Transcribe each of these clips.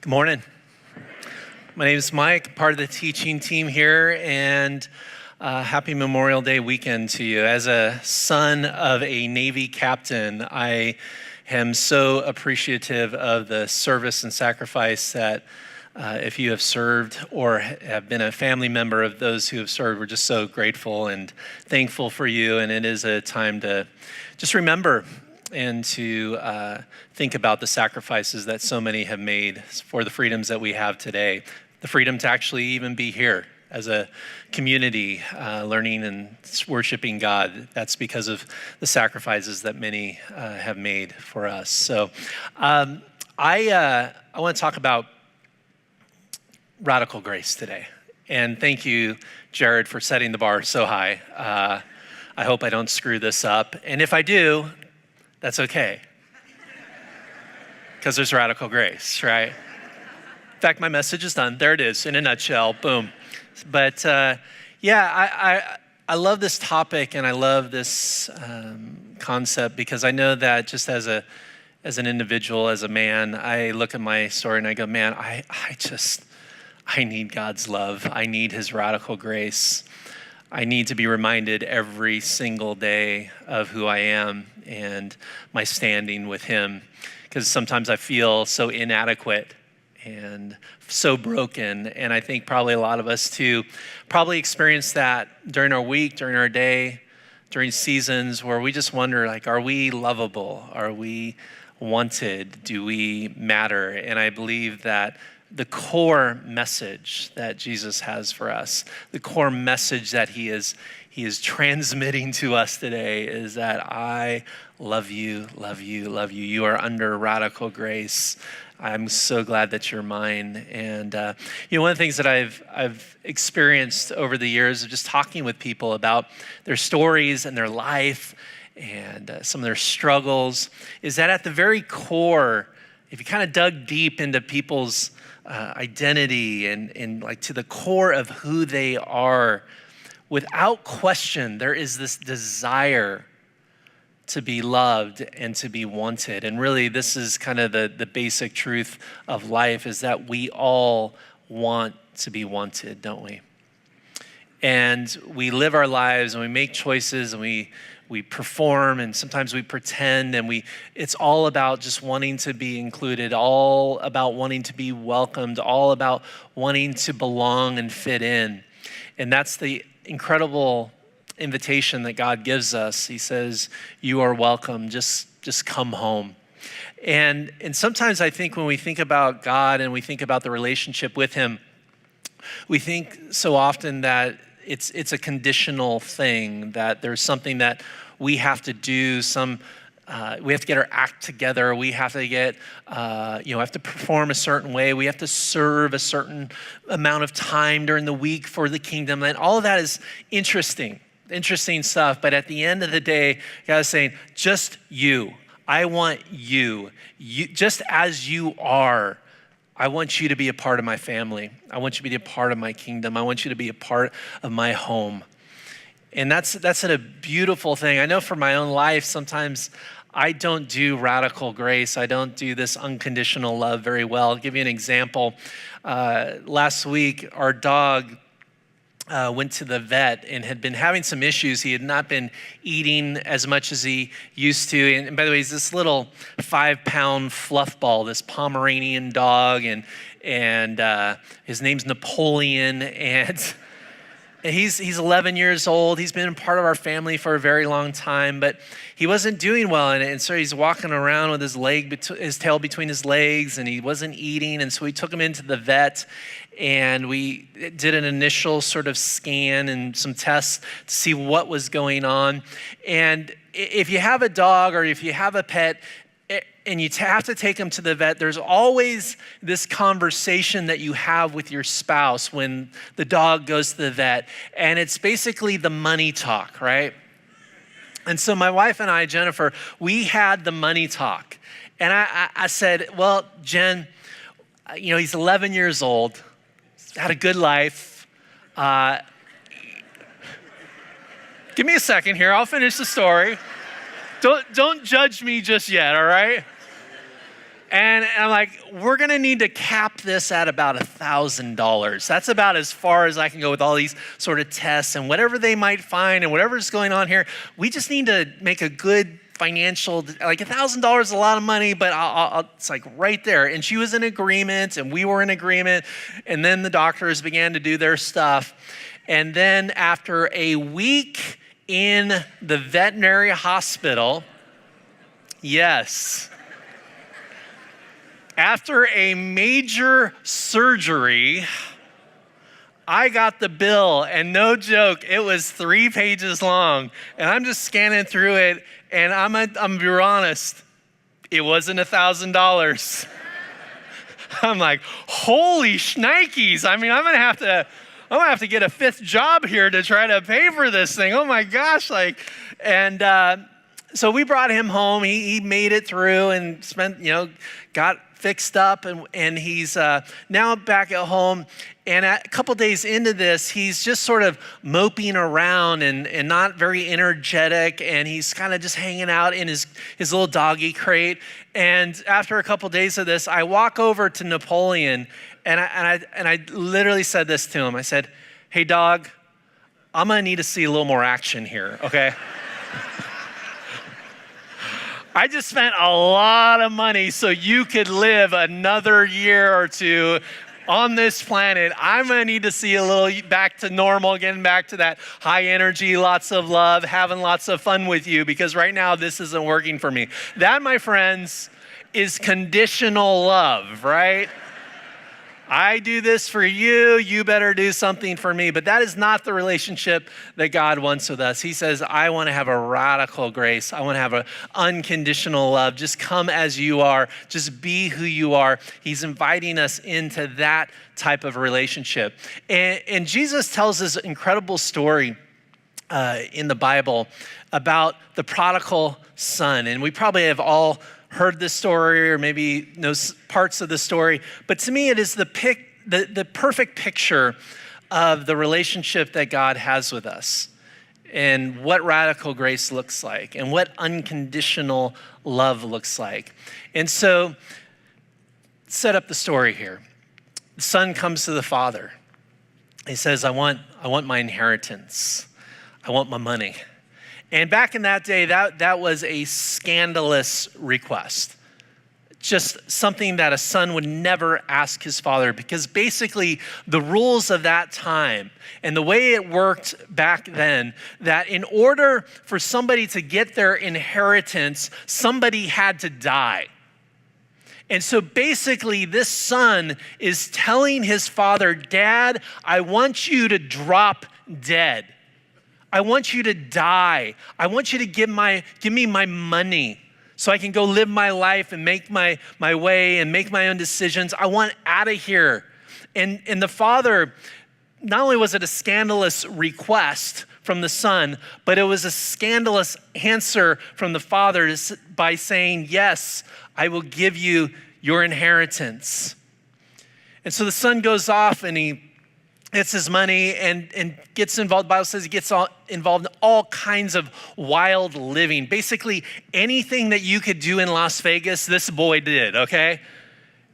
Good morning. My name is Mike, part of the teaching team here, and happy Memorial Day weekend to you. As a son of a Navy captain, I am so appreciative of the service and sacrifice that if you have served or have been a family member of those who have served, we're just so grateful and thankful for you, and it is a time to just remember and to think about the sacrifices that so many have made for the freedoms that we have today. The freedom to actually even be here as a community, learning and worshiping God. That's because of the sacrifices that many have made for us. So I want to talk about radical grace today. And thank you, Jared, for setting the bar so high. I hope I don't screw this up. And if I do, that's okay, because there's radical grace, right? In fact, my message is done. There it is, in a nutshell, boom. But I love this topic and I love this concept because I know that just as an individual, as a man, I look at my story and I go, man, I need God's love. I need his radical grace. I need to be reminded every single day of who I am and my standing with him, because sometimes I feel so inadequate and so broken. And I think probably a lot of us too probably experience that during our week, during our day, during seasons where we just wonder, like, are we lovable? Are we wanted? Do we matter? And I believe that the core message that Jesus has for us, the core message that he is transmitting to us today is that I love you, love you, love you. You are under radical grace. I'm so glad that you're mine. And one of the things that I've experienced over the years of just talking with people about their stories and their life and some of their struggles is that at the very core, if you kind of dug deep into people's identity and like to the core of who they are, without question, there is this desire to be loved and to be wanted. And really, this is kind of the basic truth of life, is that we all want to be wanted, don't we? And we live our lives and we make choices and we perform, and sometimes we pretend, and it's all about just wanting to be included, all about wanting to be welcomed, all about wanting to belong and fit in. And that's the incredible invitation that God gives us. He says, you are welcome, just come home. And sometimes I think when we think about God and we think about the relationship with him, we think so often that it's a conditional thing, that there's something that we have to do, we have to get our act together. We have to have to perform a certain way. We have to serve a certain amount of time during the week for the kingdom. And all of that is interesting stuff. But at the end of the day, God is saying, just you. I want you just as you are. I want you to be a part of my family. I want you to be a part of my kingdom. I want you to be a part of my home. And that's a beautiful thing. I know for my own life, sometimes I don't do radical grace. I don't do this unconditional love very well. I'll give you an example. Last week, our dog went to the vet and had been having some issues. He had not been eating as much as he used to. And by the way, he's this little 5-pound fluff ball, this Pomeranian dog, and his name's Napoleon. And he's 11 years old. He's been a part of our family for a very long time, but he wasn't doing well. And so he's walking around with his tail between his legs, and he wasn't eating. And so we took him into the vet, and we did an initial sort of scan and some tests to see what was going on. And if you have a dog or if you have a pet, and you have to take them to the vet, there's always this conversation that you have with your spouse when the dog goes to the vet. And it's basically the money talk, right? And so my wife and I, Jennifer, we had the money talk. And I said, well, Jen, he's 11 years old, had a good life. Give me a second here, I'll finish the story. Don't judge me just yet, all right? And I'm like, we're going to need to cap this at about $1,000. That's about as far as I can go with all these sort of tests and whatever they might find and whatever's going on here. We just need to make a good financial, like $1,000 is a lot of money, but it's like right there. And she was in agreement and we were in agreement. And then the doctors began to do their stuff. And then after a week in the veterinary hospital, yes, after a major surgery, I got the bill, and no joke, it was 3 pages long. And I'm just scanning through it, and I'm gonna be honest, it wasn't $1,000. I'm like, holy shnikes. I mean, I'm gonna have to get a 5th job here to try to pay for this thing. Oh my gosh, so we brought him home. He made it through and got fixed up, and he's now back at home. And a couple days into this, he's just sort of moping around and not very energetic, and he's kind of just hanging out in his little doggy crate. And after a couple days of this, I walk over to Napoleon, and I literally said this to him. I said, "Hey, dog, I'm gonna need to see a little more action here, okay?" I just spent a lot of money so you could live another year or 2 on this planet. I'm gonna need to see a little back to normal, getting back to that high energy, lots of love, having lots of fun with you, because right now this isn't working for me. That, my friends, is conditional love, right? I do this for you, you better do something for me. But that is not the relationship that God wants with us. He says, I want to have a radical grace. I want to have an unconditional love. Just come as you are. Just be who you are. He's inviting us into that type of relationship. And Jesus tells this incredible story in the Bible about the prodigal son. And we probably have all heard this story or maybe know parts of the story, but to me it is the perfect picture of the relationship that God has with us and what radical grace looks like and what unconditional love looks like. And so, set up the story here. The son comes to the father. He says, I want my inheritance. I want my money. And back in that day, that was a scandalous request. Just something that a son would never ask his father, because basically the rules of that time and the way it worked back then, that in order for somebody to get their inheritance, somebody had to die. And so basically this son is telling his father, Dad, I want you to drop dead. I want you to die. I want you to give me my money so I can go live my life and make my way and make my own decisions. I want out of here. And the father, not only was it a scandalous request from the son, but it was a scandalous answer from the father by saying, yes, I will give you your inheritance. And so the son goes off and he gets his money and gets involved. The Bible says he gets involved in all kinds of wild living. Basically, anything that you could do in Las Vegas, this boy did, okay?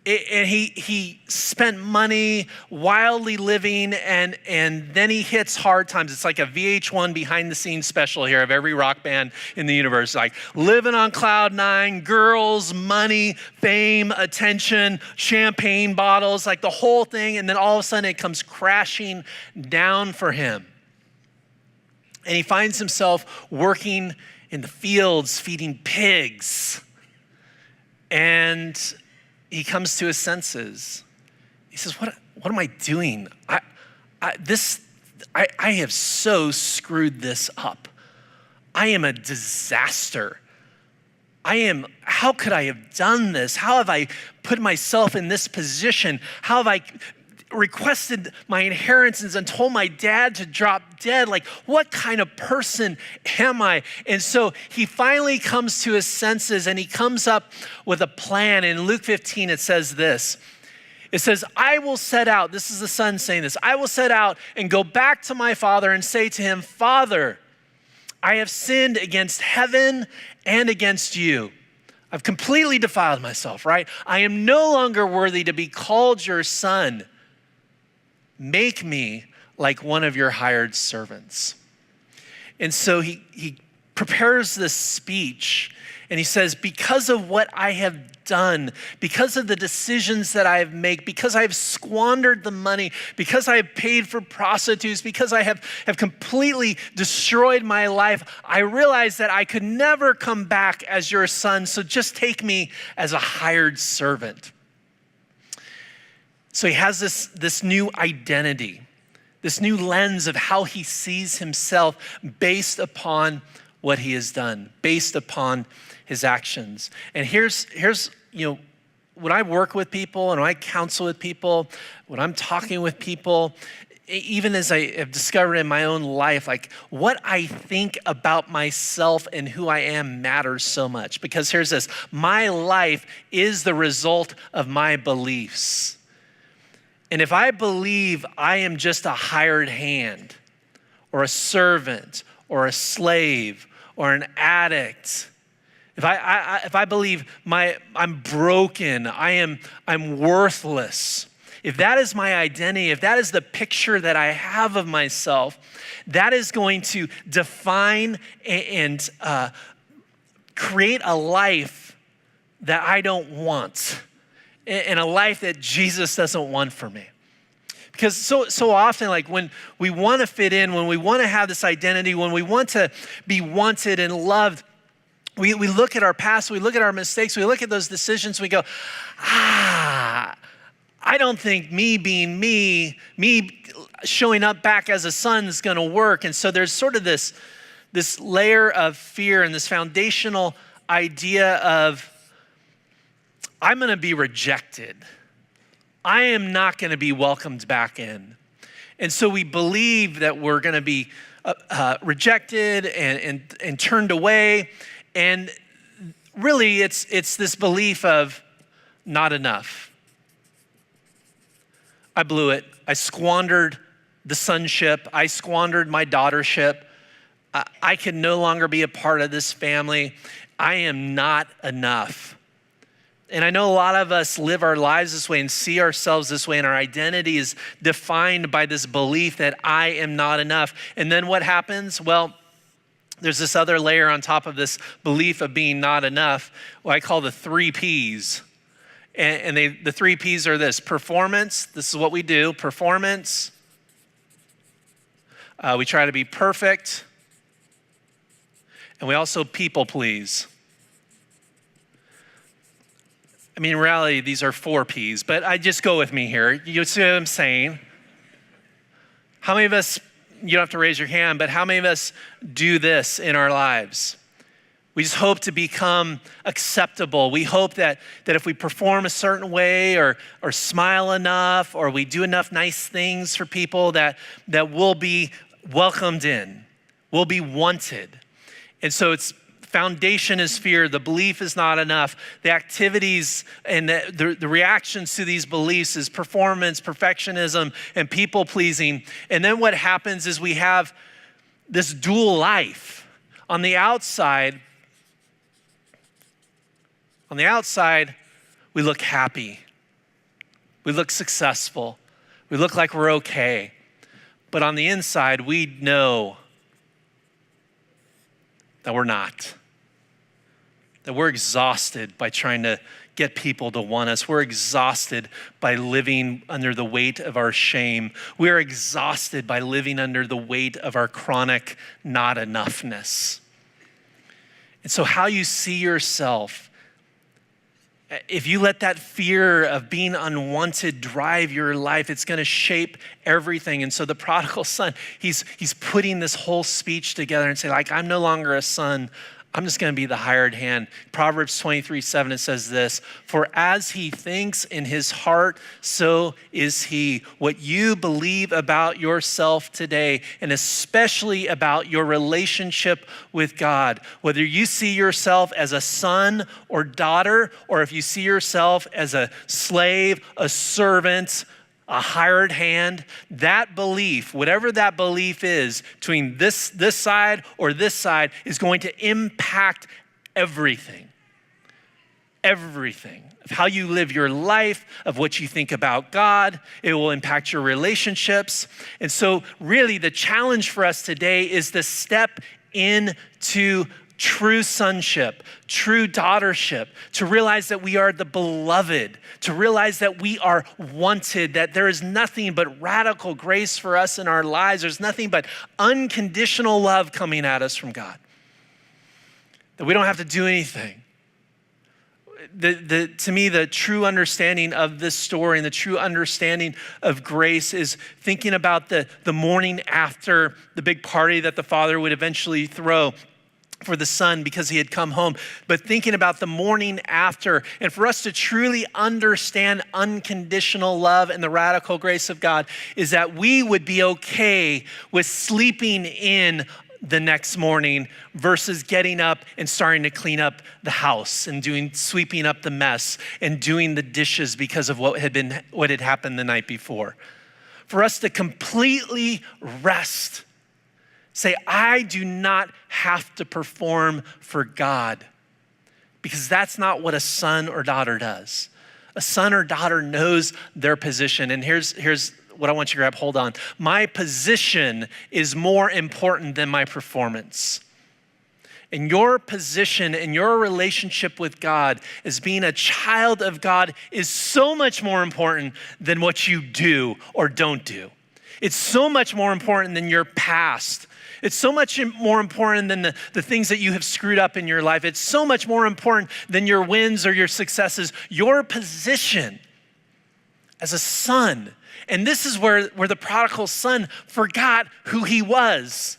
And he spent money wildly living, and then he hits hard times. It's like a VH1 behind the scenes special here of every rock band in the universe. Like living on cloud 9, girls, money, fame, attention, champagne bottles, like the whole thing. And then all of a sudden it comes crashing down for him. And he finds himself working in the fields, feeding pigs. And he comes to his senses. He says, what am I doing? I have so screwed this up. I am a disaster. How could I have done this? How have I put myself in this position? How have I requested my inheritance and told my dad to drop dead? Like, what kind of person am I? And so he finally comes to his senses and he comes up with a plan. In Luke 15, it says this. It says, I will set out, this is the son saying this, I will set out and go back to my father and say to him, Father, I have sinned against heaven and against you. I've completely defiled myself, right? I am no longer worthy to be called your son. Make me like one of your hired servants. And so he prepares this speech and he says, because of what I have done, because of the decisions that I have made, because I've squandered the money, because I have paid for prostitutes, because I have completely destroyed my life, I realize that I could never come back as your son, so just take me as a hired servant. So he has this new identity, this new lens of how he sees himself based upon what he has done, based upon his actions. And here's when I work with people and when I counsel with people, when I'm talking with people, even as I have discovered in my own life, like what I think about myself and who I am matters so much. Because here's this, my life is the result of my beliefs. And if I believe I am just a hired hand or a servant or a slave or an addict, if I believe I'm broken, I'm worthless, if that is my identity, if that is the picture that I have of myself, that is going to define and create a life that I don't want, and a life that Jesus doesn't want for me. Because so often, like when we want to fit in, when we want to have this identity, when we want to be wanted and loved, we look at our past, we look at our mistakes, we look at those decisions, we go, I don't think me being me showing up back as a son is going to work. And so there's sort of this layer of fear and this foundational idea of, I'm going to be rejected. I am not going to be welcomed back in. And so we believe that we're going to be rejected and turned away. And really, it's this belief of not enough. I blew it. I squandered the sonship. I squandered my daughtership. I can no longer be a part of this family. I am not enough. And I know a lot of us live our lives this way and see ourselves this way, and our identity is defined by this belief that I am not enough. And then what happens? Well, there's this other layer on top of this belief of being not enough, what I call the 3 Ps. And the 3 Ps are this: performance, this is what we do, performance. We try to be perfect. And we also people please. I mean, in reality, these are 4 Ps, but just go with me here. You see what I'm saying? How many of us, you don't have to raise your hand, but how many of us do this in our lives? We just hope to become acceptable. We hope that if we perform a certain way or smile enough or we do enough nice things for people that we'll be welcomed in, we'll be wanted. And so it's foundation is fear. The belief is not enough. The activities and the reactions to these beliefs is performance, perfectionism, and people pleasing. And then what happens is we have this dual life. On the outside, we look happy. We look successful. We look like we're okay. But on the inside, we know that we're not. That we're exhausted by trying to get people to want us. We're exhausted by living under the weight of our shame. We're exhausted by living under the weight of our chronic not enoughness. And so how you see yourself, if you let that fear of being unwanted drive your life, it's going to shape everything. And so the prodigal son, he's putting this whole speech together and say, like, I'm no longer a son. I'm just going to be the hired hand. Proverbs 23:7, it says this: for as he thinks in his heart, so is he. What you believe about yourself today, and especially about your relationship with God, whether you see yourself as a son or daughter, or if you see yourself as a slave, a servant, a hired hand, that belief, whatever that belief is, between this side or this side, is going to impact everything. everything, of how you live your life, of what you think about God. It will impact your relationships. And so really the challenge for us today is to step into true sonship, true daughtership, to realize that we are the beloved, to realize that we are wanted, that there is nothing but radical grace for us in our lives. There's nothing but unconditional love coming at us from God, that we don't have to do anything. To me, the true understanding of this story and the true understanding of grace is thinking about the morning after the big party that the father would eventually throw for the son because he had come home, but thinking about the morning after. And for us to truly understand unconditional love and the radical grace of God is that we would be okay with sleeping in the next morning versus getting up and starting to clean up the house and sweeping up the mess and doing the dishes because of what had happened the night before. For us to completely rest, say, I do not have to perform for God, because that's not what a son or daughter does. A son or daughter knows their position. And here's what I want you to grab hold on. My position is more important than my performance. And your position and your relationship with God as being a child of God is so much more important than what you do or don't do. It's so much more important than your past. It's so much more important than the things that you have screwed up in your life. It's so much more important than your wins or your successes. Your position as a son. And this is where the prodigal son forgot who he was.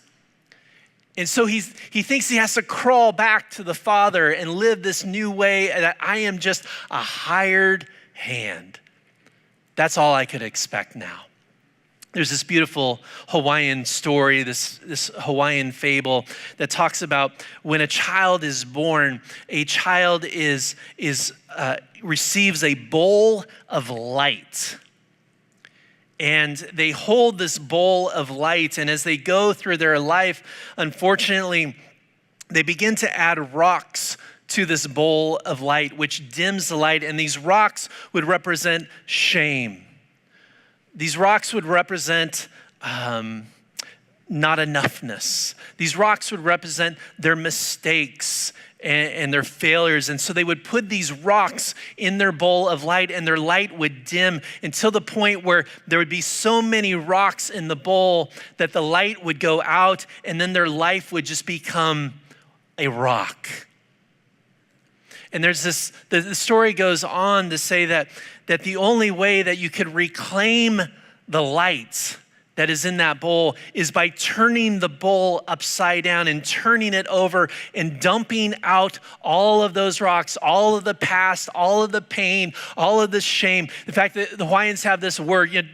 And so he thinks he has to crawl back to the father and live this new way that I am just a hired hand. That's all I could expect now. There's this beautiful Hawaiian story, this Hawaiian fable that talks about when a child is born, a child receives a bowl of light. And they hold this bowl of light, and as they go through their life, unfortunately, they begin to add rocks to this bowl of light, which dims the light, and these rocks would represent shame. These rocks would represent not enoughness. These rocks would represent their mistakes and their failures. And so they would put these rocks in their bowl of light, and their light would dim until the point where there would be so many rocks in the bowl that the light would go out, and then their life would just become a rock. And there's the story goes on to say that the only way that you could reclaim the light that is in that bowl is by turning the bowl upside down and turning it over and dumping out all of those rocks, all of the past, all of the pain, all of the shame. In fact, the Hawaiians have this word.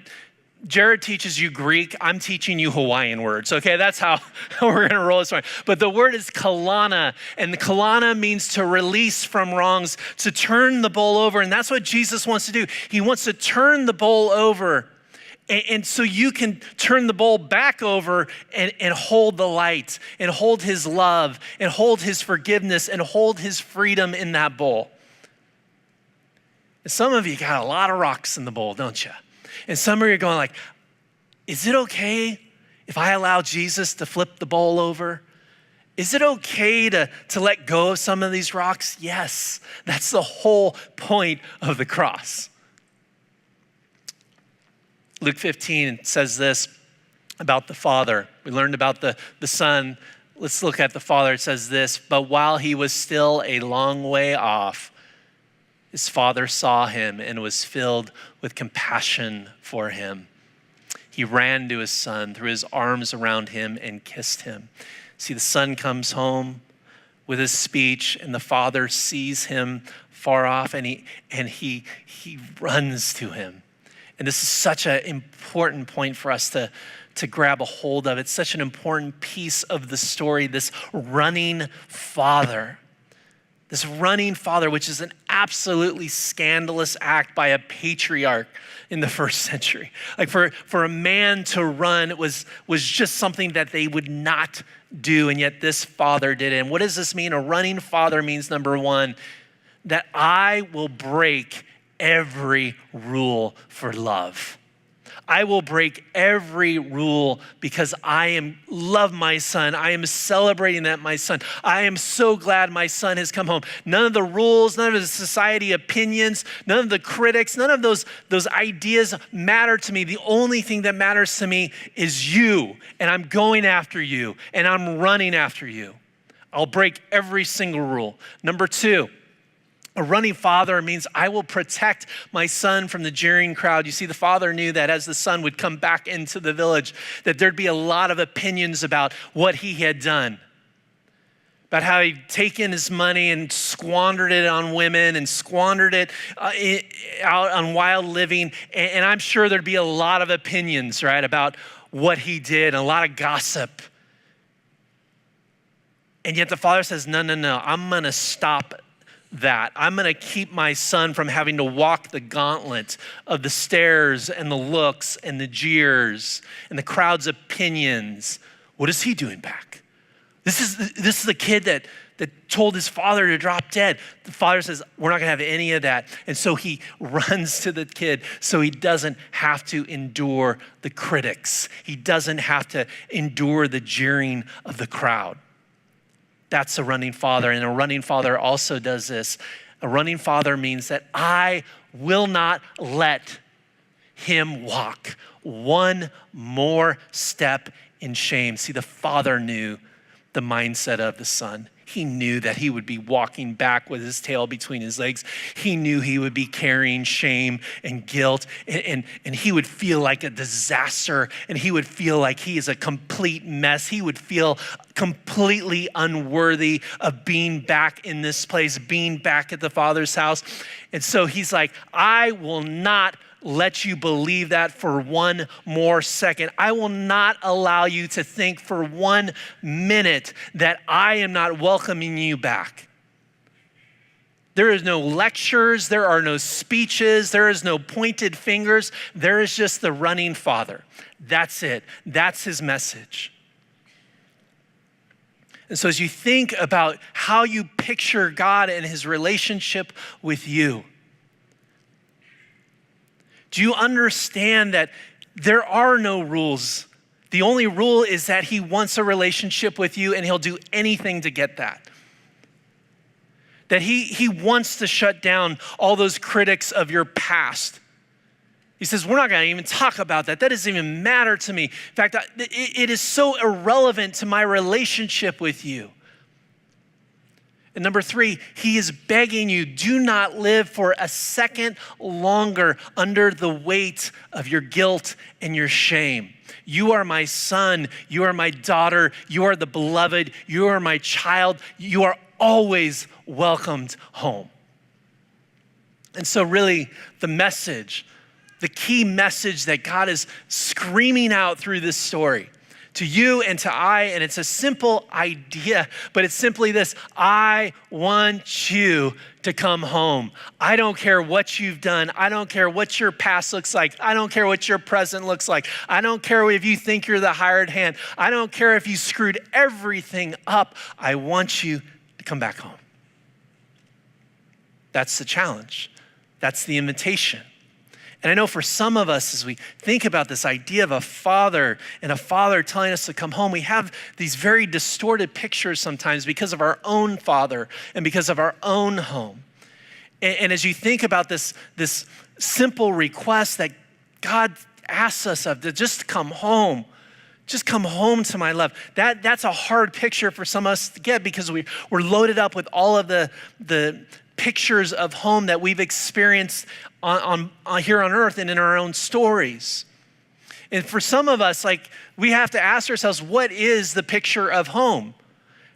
Jared teaches you Greek. I'm teaching you Hawaiian words, okay? That's how we're gonna roll this one. But the word is kalana, and the kalana means to release from wrongs, to turn the bowl over, and that's what Jesus wants to do. He wants to turn the bowl over, and so you can turn the bowl back over and hold the light, and hold his love, and hold his forgiveness, and hold his freedom in that bowl. And some of you got a lot of rocks in the bowl, don't you? And some of you are going like, is it okay if I allow Jesus to flip the bowl over? Is it okay to let go of some of these rocks? Yes, that's the whole point of the cross. Luke 15 says this about the Father. We learned about the Son. Let's look at the Father. It says this, but while he was still a long way off, his father saw him and was filled with compassion for him. He ran to his son, threw his arms around him, and kissed him. See, the son comes home with his speech, and the father sees him far off, and he runs to him. And this is such an important point for us to grab a hold of. It's such an important piece of the story, this running father. This running father, which is an absolutely scandalous act by a patriarch in the first century. Like for a man to run was just something that they would not do, and yet this father did it. And what does this mean? A running father means, number one, that I will break every rule for love. I will break every rule because I love my son. I am celebrating that my son. I am so glad my son has come home. None of the rules, none of the society opinions, none of the critics, none of those ideas matter to me. The only thing that matters to me is you, and I'm going after you, and I'm running after you. I'll break every single rule. Number 2, a running father means I will protect my son from the jeering crowd. You see, the father knew that as the son would come back into the village, that there'd be a lot of opinions about what he had done, about how he'd taken his money and squandered it on women and squandered it out on wild living. And I'm sure there'd be a lot of opinions, right, about what he did, and a lot of gossip. And yet the father says, no, I'm gonna stop that. I'm gonna keep my son from having to walk the gauntlet of the stares and the looks and the jeers and the crowd's opinions. What is he doing back? This is the kid that told his father to drop dead. The father says, we're not gonna have any of that. And so he runs to the kid so he doesn't have to endure the critics. He doesn't have to endure the jeering of the crowd. That's a running father. And a running father also does this. A running father means that I will not let him walk one more step in shame. See, the father knew the mindset of the son. He knew that he would be walking back with his tail between his legs. He knew he would be carrying shame and guilt, and he would feel like a disaster, and he would feel like he is a complete mess. He would feel completely unworthy of being back in this place, being back at the Father's house. And so he's like, I will not let you believe that for one more second. I will not allow you to think for 1 minute that I am not welcoming you back. There is no lectures, there are no speeches, there is no pointed fingers. There is just the running father. That's it. That's his message. And so as you think about how you picture God and his relationship with you, do you understand that there are no rules? The only rule is that he wants a relationship with you, and he'll do anything to get that. That he wants to shut down all those critics of your past. He says, we're not gonna even talk about that. That doesn't even matter to me. In fact, it is so irrelevant to my relationship with you. And number 3, he is begging you, do not live for a second longer under the weight of your guilt and your shame. You are my son, you are my daughter, you are the beloved, you are my child, you are always welcomed home. And so really the message, the key message that God is screaming out through this story to you and to I, and it's a simple idea, but it's simply this: I want you to come home. I don't care what you've done. I don't care what your past looks like. I don't care what your present looks like. I don't care if you think you're the hired hand. I don't care if you screwed everything up. I want you to come back home. That's the challenge. That's the invitation. And I know for some of us, as we think about this idea of a father and a father telling us to come home, we have these very distorted pictures sometimes because of our own father and because of our own home. And as you think about this simple request that God asks us of, to just come home, just come home to my love. That's a hard picture for some of us to get because we're loaded up with all of the pictures of home that we've experienced on here on earth and in our own stories. And for some of us, like, we have to ask ourselves, what is the picture of home?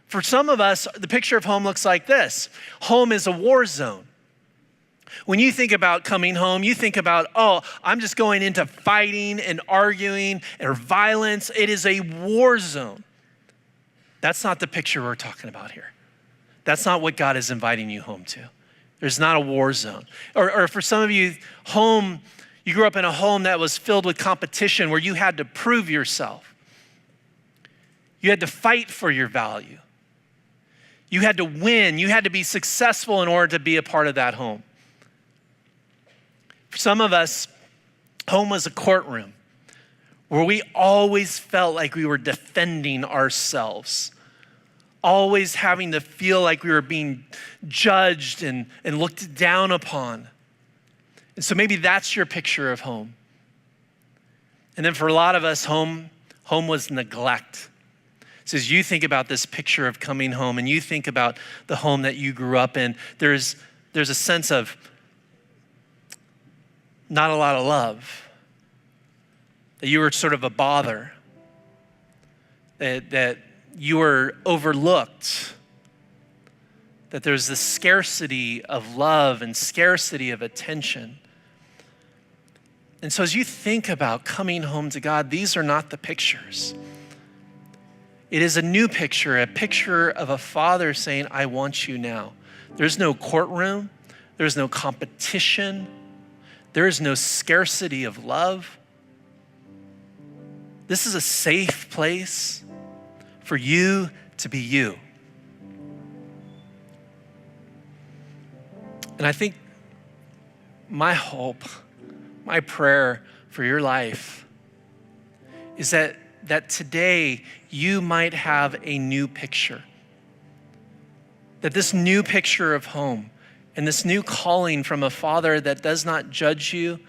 For some of us, the picture of home looks like this. Home is a war zone. When you think about coming home, you think about, oh, I'm just going into fighting and arguing or violence. It is a war zone. That's not the picture we're talking about here. That's not what God is inviting you home to. There's not a war zone. Or for some of you, home, you grew up in a home that was filled with competition where you had to prove yourself. You had to fight for your value. You had to win. You had to be successful in order to be a part of that home. For some of us, home was a courtroom where we always felt like we were defending ourselves, always having to feel like we were being judged and looked down upon. And so maybe that's your picture of home. And then for a lot of us, home was neglect. So as you think about this picture of coming home and you think about the home that you grew up in, there's a sense of not a lot of love, that you were sort of a bother, that you were overlooked, that there's this scarcity of love and scarcity of attention. And so as you think about coming home to God, these are not the pictures. It is a new picture, a picture of a father saying, I want you now. There's no courtroom. There's no competition. There is no scarcity of love. This is a safe place for you to be you. And I think my hope, my prayer for your life is that today you might have a new picture. That this new picture of home and this new calling from a father that does not judge you,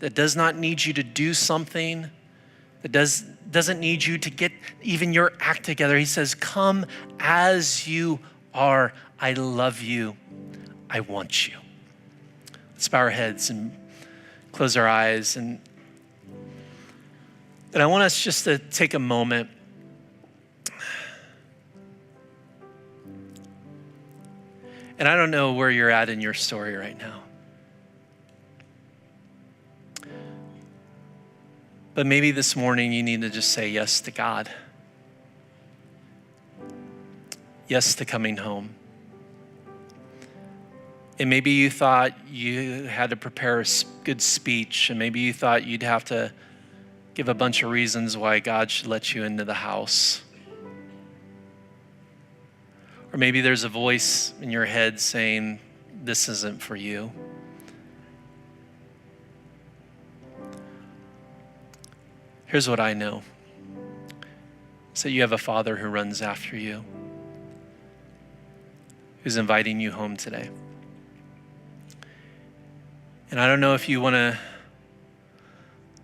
that does not need you to do something, that doesn't need you to get even your act together. He says, come as you are. I love you. I want you. Let's bow our heads and close our eyes. And I want us just to take a moment. And I don't know where you're at in your story right now. But maybe this morning you need to just say yes to God. Yes to coming home. And maybe you thought you had to prepare a good speech, and maybe you thought you'd have to give a bunch of reasons why God should let you into the house. Or maybe there's a voice in your head saying, this isn't for you. Here's what I know. It's that you have a father who runs after you, who's inviting you home today. And I don't know if you want to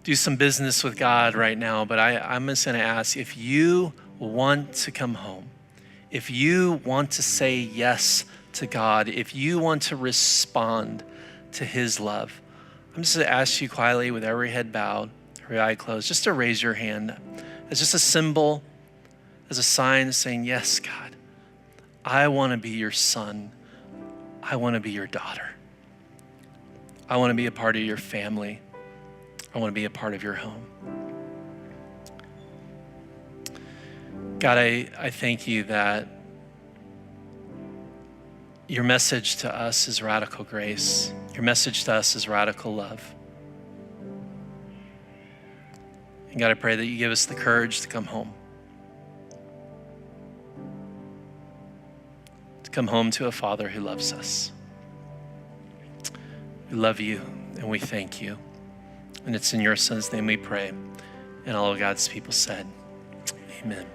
do some business with God right now, but I'm just going to ask, if you want to come home, if you want to say yes to God, if you want to respond to his love, I'm just going to ask you quietly with every head bowed, every eye closed, just to raise your hand as just a symbol, as a sign saying, yes, God, I want to be your son. I want to be your daughter. I want to be a part of your family. I want to be a part of your home. God, I thank you that your message to us is radical grace. Your message to us is radical love. And God, I pray that you give us the courage to come home. To come home to a Father who loves us. We love you and we thank you. And it's in your Son's name we pray. And all of God's people said, amen.